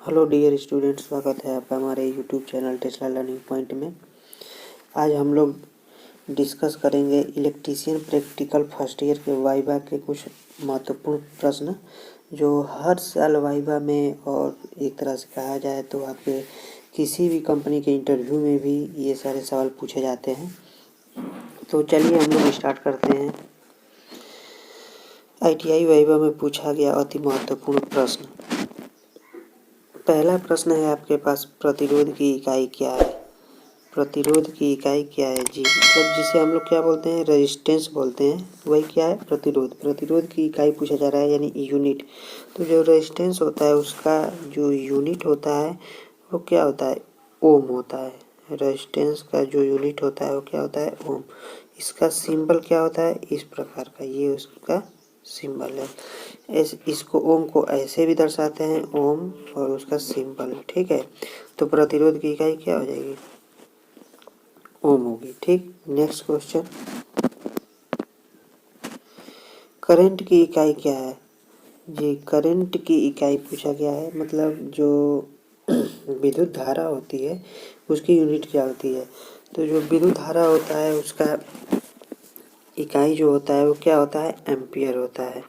Hello dear student, स्वागत है आपका हमारे YouTube channel Tesla learning point में। आज हम लोग डिस्कस करेंगे इलेक्ट्रीशियन प्रैक्टिकल फर्स्ट ईयर के वाइवा के कुछ महत्वपूर्ण प्रश्न जो हर साल वाइवा में और एक तरह से कहा जाए तो आपके किसी भी कंपनी के इंटरव्यू में भी ये सारे सवाल पूछे जाते हैं। तो चलिए हम लोग स्टार्ट करते हैं। ITI वाइवा में पूछा गया अति महत्वपूर्ण प्रश्न। पहला प्रश्न है आपके पास, प्रतिरोध की इकाई क्या है? प्रतिरोध की इकाई क्या है जी? मतलब जिसे हम लोग क्या बोलते हैं, रेजिस्टेंस बोलते हैं, वही क्या है, प्रतिरोध। प्रतिरोध की इकाई पूछा जा रहा है यानी यूनिट। तो जो रेजिस्टेंस होता है उसका जो यूनिट होता है वो क्या होता है, ओम होता है। रेजिस्टेंस का जो यूनिट होता है वो क्या होता है, ओम। इसका सिंबल क्या होता है, इस प्रकार का, ये उसका सिंबल है। इसको ओम को ऐसे भी दर्शाते हैं, ओम और उसका सिंबल, ठीक है। तो प्रतिरोध की इकाई क्या हो जाएगी, ओम होगी, ठीक। नेक्स्ट क्वेश्चन, करंट की इकाई क्या है जी? करंट की इकाई पूछा गया है, मतलब जो विद्युत धारा होती है उसकी यूनिट क्या होती है? तो जो विद्युत धारा होता है उसका इकाई जो होता है वो क्या होता है, एम्पियर होता है।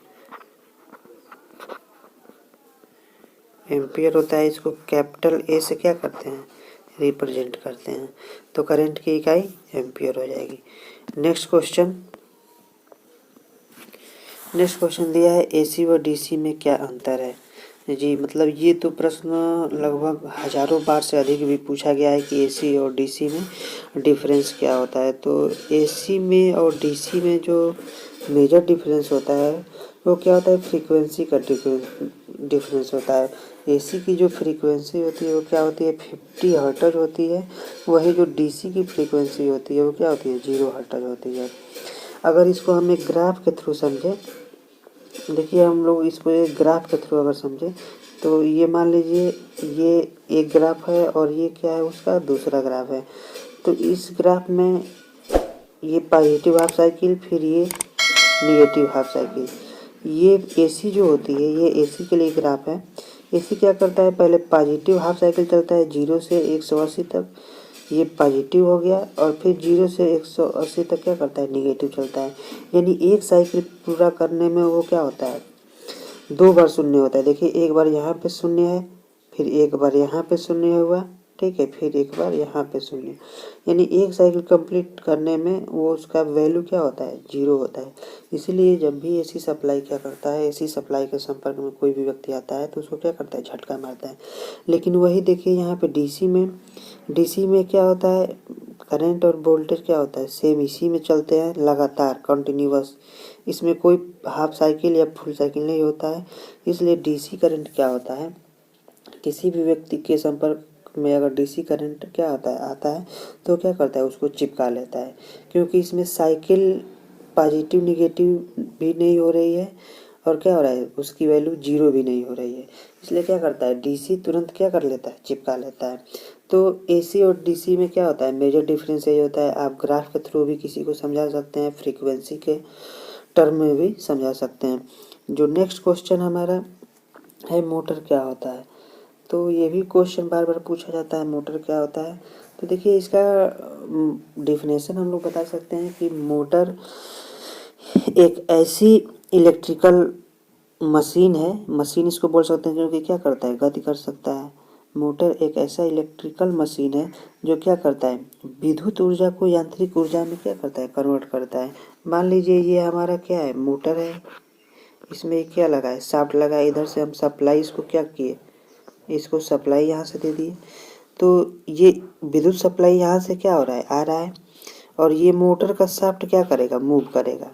एम्पियर होता है, इसको कैपिटल ए से क्या करते हैं, रिप्रेजेंट करते हैं। तो करंट की इकाई एम्पियर हो जाएगी। नेक्स्ट क्वेश्चन, दिया है AC व DC में क्या अंतर है जी? मतलब ये तो प्रश्न लगभग हजारों बार से अधिक भी पूछा गया है कि AC और DC में डिफरेंस क्या होता है। तो AC में और DC में जो मेजर डिफरेंस होता है वो क्या होता है, फ्रीक्वेंसी का डिफरेंस होता है। AC की जो फ्रीक्वेंसी होती है वो क्या होती है, 50 हर्ट्ज होती है। वही जो DC की फ्रीक्वेंसी होती है वो क्या होती है, 0 हर्ट्ज होती है। अगर इसको हम एक ग्राफ के थ्रू समझें, देखिए हम लोग इसको एक ग्राफ के थ्रू अगर समझें तो ये मान लीजिए ये एक ग्राफ है और ये क्या है, उसका दूसरा ग्राफ है। तो इस ग्राफ में ये पॉजिटिव हाफ साइकिल, फिर ये निगेटिव हाफ साइकिल। ये AC जो होती है, ये AC के लिए ग्राफ है। AC क्या करता है, पहले पॉजिटिव हाफ साइकिल चलता है 0 से 180 तक, ये पॉजिटिव हो गया, और फिर 0 से 180 तक क्या करता है, निगेटिव चलता है। यानी एक साइकिल पूरा करने में वो क्या होता है, 2 बार शून्य होता है। देखिए एक बार यहाँ पे शून्य है, फिर एक बार यहाँ पे शून्य हुआ, ठीक है, फिर एक बार यहाँ पे शून्य। यानी एक साइकिल कंप्लीट करने में वो उसका वैल्यू क्या होता है, 0 होता है। इसीलिए जब भी AC सप्लाई क्या करता है, AC सप्लाई के संपर्क में कोई भी व्यक्ति आता है तो उसको क्या करता है, झटका मारता है। लेकिन वही देखिए यहाँ पे DC में क्या होता है, करंट और वोल्टेज क्या होता है, सेम इसी में चलते हैं लगातार, कंटिन्यूअस। इसमें कोई हाफ साइकिल या फुल साइकिल नहीं होता है। इसलिए DC करंट क्या होता है, किसी भी व्यक्ति के संपर्क में अगर DC करंट क्या आता है तो क्या करता है, उसको चिपका लेता है। क्योंकि इसमें साइकिल पॉजिटिव निगेटिव भी नहीं हो रही है और क्या हो रहा है, उसकी वैल्यू 0 भी नहीं हो रही है। इसलिए क्या करता है, DC तुरंत क्या कर लेता है, चिपका लेता है। तो AC और DC में क्या होता है, मेजर डिफरेंस ये होता है। आप ग्राफ के थ्रू भी किसी को समझा सकते हैं, फ्रीक्वेंसी के टर्म में भी समझा सकते हैं। जो नेक्स्ट क्वेश्चन हमारा है, मोटर क्या होता है? तो ये भी क्वेश्चन बार बार पूछा जाता है, मोटर क्या होता है? तो देखिए इसका डिफिनेशन हम लोग बता सकते हैं कि मोटर एक ऐसी इलेक्ट्रिकल मशीन है, मशीन इसको बोल सकते हैं क्योंकि क्या करता है, गति कर सकता है। मोटर एक ऐसा इलेक्ट्रिकल मशीन है जो क्या करता है, विद्युत ऊर्जा को यांत्रिक ऊर्जा में क्या करता है, कन्वर्ट करता है। मान लीजिए ये हमारा क्या है, मोटर है, इसमें क्या लगा है, शाफ्ट लगा है। इधर से हम सप्लाई इसको क्या किए, इसको सप्लाई यहाँ से दे दिए। तो ये विद्युत सप्लाई यहाँ से क्या हो रहा है, आ रहा है, और ये मोटर का शाफ्ट क्या करेगा, मूव करेगा।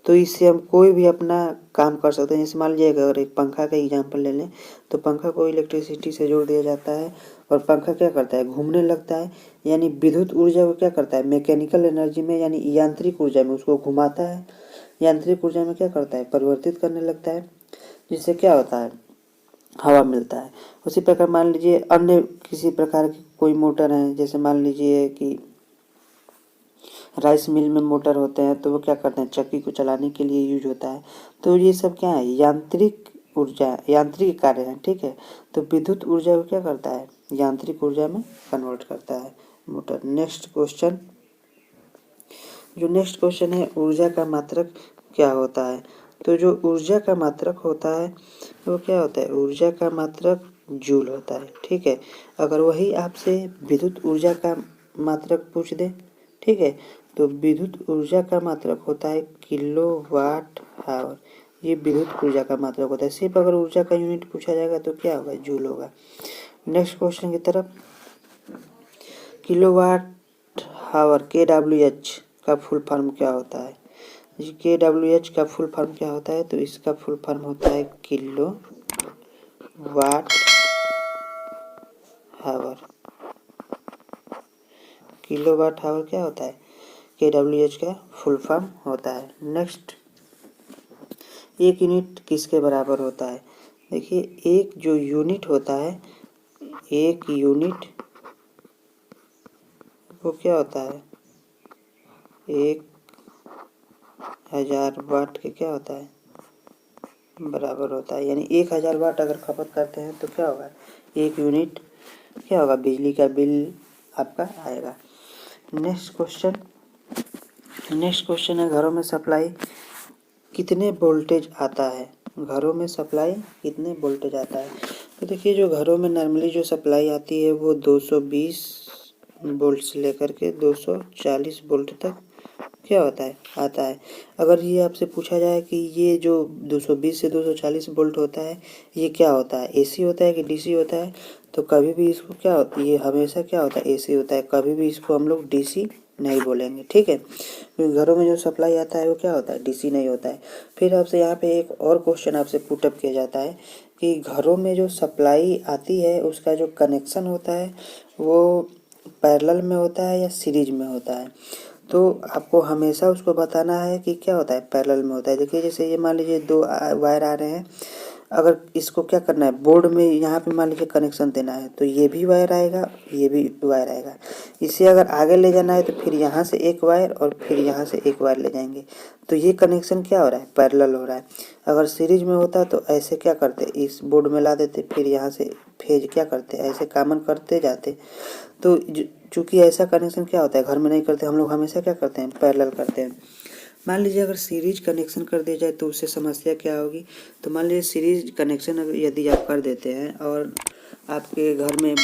तो इससे हम कोई भी अपना काम कर सकते हैं। जैसे मान लीजिए अगर एक पंखा का एग्जांपल ले लें, तो पंखा को इलेक्ट्रिसिटी से जोड़ दिया जाता है और पंखा क्या करता है, घूमने लगता है। यानी विद्युत ऊर्जा को क्या करता है, मैकेनिकल एनर्जी में यानी यांत्रिक ऊर्जा में उसको घुमाता है, यांत्रिक ऊर्जा में क्या करता है, परिवर्तित करने लगता है, जिससे क्या होता है, हवा मिलता है। उसी प्रकार मान लीजिए अन्य किसी प्रकार की कोई मोटर है, जैसे मान लीजिए कि राइस मिल में मोटर होते हैं, तो वो क्या करते हैं, चक्की को चलाने के लिए यूज होता है। तो ये सब क्या है, यांत्रिक ऊर्जा यांत्रिक कार्य हैं, ठीक है। तो विद्युत ऊर्जा को क्या करता है, यांत्रिक ऊर्जा में कन्वर्ट करता है मोटर। नेक्स्ट क्वेश्चन, जो नेक्स्ट क्वेश्चन है, ऊर्जा का मात्रक क्या होता है। तो जो ऊर्जा का मात्रक होता है वो क्या होता है, ऊर्जा का मात्रक जूल होता है, ठीक है। अगर वही आपसे विद्युत ऊर्जा का मात्रक पूछ दे, ठीक है, तो विद्युत ऊर्जा का मात्रक होता है किलोवाट आवर। ये विद्युत ऊर्जा का मात्रक होता है। सिर्फ अगर ऊर्जा का यूनिट पूछा जाएगा तो क्या होगा, जूल होगा। नेक्स्ट क्वेश्चन की तरफ, किलोवाट आवर KWH का फुल फॉर्म क्या होता है। KWH का फुल फॉर्म क्या होता है, तो इसका फुल फॉर्म होता है kilowatt hour. Kilowatt hour क्या होता है, KWH का फुल फॉर्म होता है। नेक्स्ट, एक यूनिट किसके बराबर होता है। देखिए, एक जो यूनिट होता है, एक यूनिट वो क्या होता है, 1000 वाट के क्या होता है, बराबर होता है। यानी 1000 वाट अगर खपत करते हैं तो क्या होगा, एक यूनिट क्या होगा, बिजली का बिल आपका आएगा। नेक्स्ट क्वेश्चन है, घरों में सप्लाई कितने वोल्टेज आता है। घरों में सप्लाई कितने वोल्टेज आता है। तो देखिए, जो घरों में नॉर्मली जो सप्लाई आती है वो 220 वोल्ट से लेकर के 240 वोल्ट तक क्या होता है, आता है। अगर ये आपसे पूछा जाए कि ये जो 220 से 240 वोल्ट होता है ये क्या होता है, AC होता है कि DC होता है, तो कभी भी इसको क्या होता है, ये हमेशा क्या होता है, AC होता है। कभी भी इसको हम लोग DC नहीं बोलेंगे, ठीक है। क्योंकि घरों में जो सप्लाई आता है वो क्या होता है, DC नहीं होता है। फिर आपसे यहाँ पे एक और क्वेश्चन आपसे पुटअप किया जाता है कि घरों में जो सप्लाई आती है उसका जो कनेक्शन होता है वो पैरेलल में होता है या सीरीज में होता है। तो आपको हमेशा उसको बताना है कि क्या होता है, पैरेलल में होता है। देखिए, जैसे ये मान लीजिए दो वायर आ रहे हैं, अगर इसको क्या करना है, बोर्ड में यहाँ पे मान लीजिए कनेक्शन देना है तो ये भी वायर आएगा, ये भी वायर आएगा। इसे अगर आगे ले जाना है तो फिर यहाँ से एक वायर और फिर यहाँ से एक वायर ले जाएंगे, तो ये कनेक्शन क्या हो रहा है, पैरेलल हो रहा है। अगर सीरीज में होता तो ऐसे क्या करते, इस बोर्ड में ला देते, फिर यहाँ से फेज क्या करते, ऐसे कॉमन करते जाते। तो चूंकि ऐसा कनेक्शन क्या होता है, घर में नहीं करते हम लोग, हमेशा क्या करते हैं, पैरेलल करते हैं। मान लीजिए अगर सीरीज कनेक्शन कर दिया जाए तो उससे समस्या क्या होगी। तो मान लीजिए सीरीज कनेक्शन अगर यदि आप कर देते हैं और आपके घर में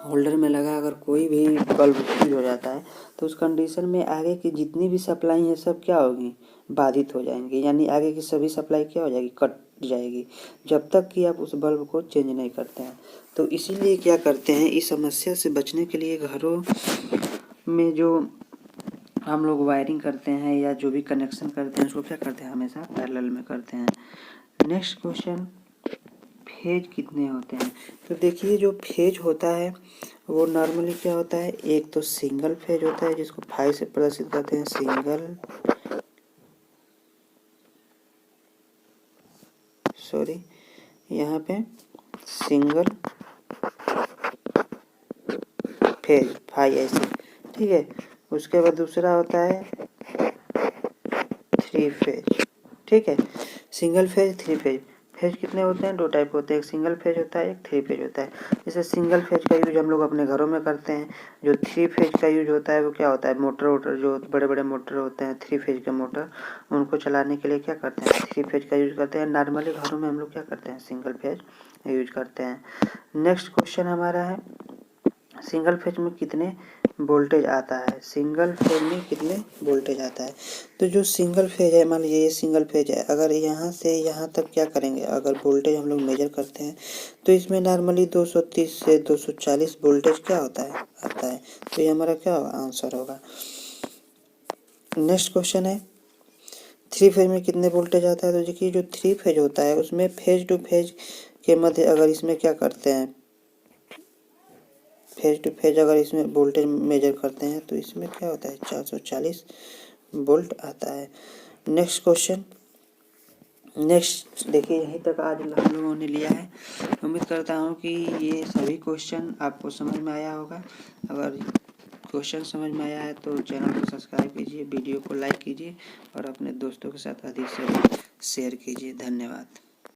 होल्डर में लगा अगर कोई भी बल्ब फ्यूज हो जाता है तो उस कंडीशन में आगे की जितनी भी सप्लाई है सब क्या होगी, बाधित हो जाएंगी। यानी आगे की सभी सप्लाई क्या हो जाएगी, कट जाएगी, जब तक कि आप उस बल्ब को चेंज नहीं करते हैं। तो इसीलिए क्या करते हैं, इस समस्या से बचने के लिए घरों में जो हम लोग वायरिंग करते हैं या जो भी कनेक्शन करते हैं उसको क्या करते हैं, हमेशा पैरेलल में करते हैं। नेक्स्ट क्वेश्चन, फेज कितने होते हैं। तो देखिए, जो फेज होता है वो नॉर्मली क्या होता है, एक तो सिंगल फेज होता है जिसको 5 से प्रदर्शित करते हैं, यहाँ पे सिंगल फेज 5 ऐसे, ठीक है। उसके बाद दूसरा होता है 3 फेज, ठीक है। Single phase, 3 phase. फेज कितने होते हैं, 2 टाइप होते हैं, एक सिंगल फेज होता है, एक 3 फेज होता है। जैसे सिंगल फेज का यूज हम लोग अपने घरों में करते हैं। जो 3 फेज का यूज होता है वो क्या होता है, मोटर जो बड़े बड़े मोटर होते हैं 3 फेज के मोटर, उनको चलाने के लिए क्या करते हैं, 3 फेज का यूज करते हैं। नॉर्मली घरों में हम लोग क्या करते हैं, सिंगल फेज यूज करते हैं। नेक्स्ट क्वेश्चन हमारा है, सिंगल फेज में कितने वोल्टेज आता है। सिंगल फेज में कितने वोल्टेज आता है। तो जो सिंगल फेज है, मान लीजिए ये सिंगल फेज है, अगर यहाँ से यहाँ तक क्या करेंगे, अगर वोल्टेज हम लोग मेजर करते हैं तो इसमें नॉर्मली 230 से 240 वोल्टेज क्या होता है, आता है। तो ये हमारा क्या होगा, आंसर होगा। नेक्स्ट क्वेश्चन है, 3 फेज में कितने वोल्टेज आता है। तो देखिए, जो 3 फेज होता है उसमें फेज टू फेज के मध्य अगर इसमें क्या करते हैं, फेज टू फेज अगर इसमें वोल्टेज मेजर करते हैं तो इसमें क्या होता है, 440 वोल्ट आता है। नेक्स्ट क्वेश्चन, नेक्स्ट देखिए, यहीं तक आज हम लोगों ने लिया है। उम्मीद करता हूँ कि ये सभी क्वेश्चन आपको समझ में आया होगा। अगर क्वेश्चन समझ में आया है तो चैनल को सब्सक्राइब कीजिए, वीडियो को लाइक कीजिए और अपने दोस्तों के साथ अधिक से अधिक शेयर कीजिए। धन्यवाद।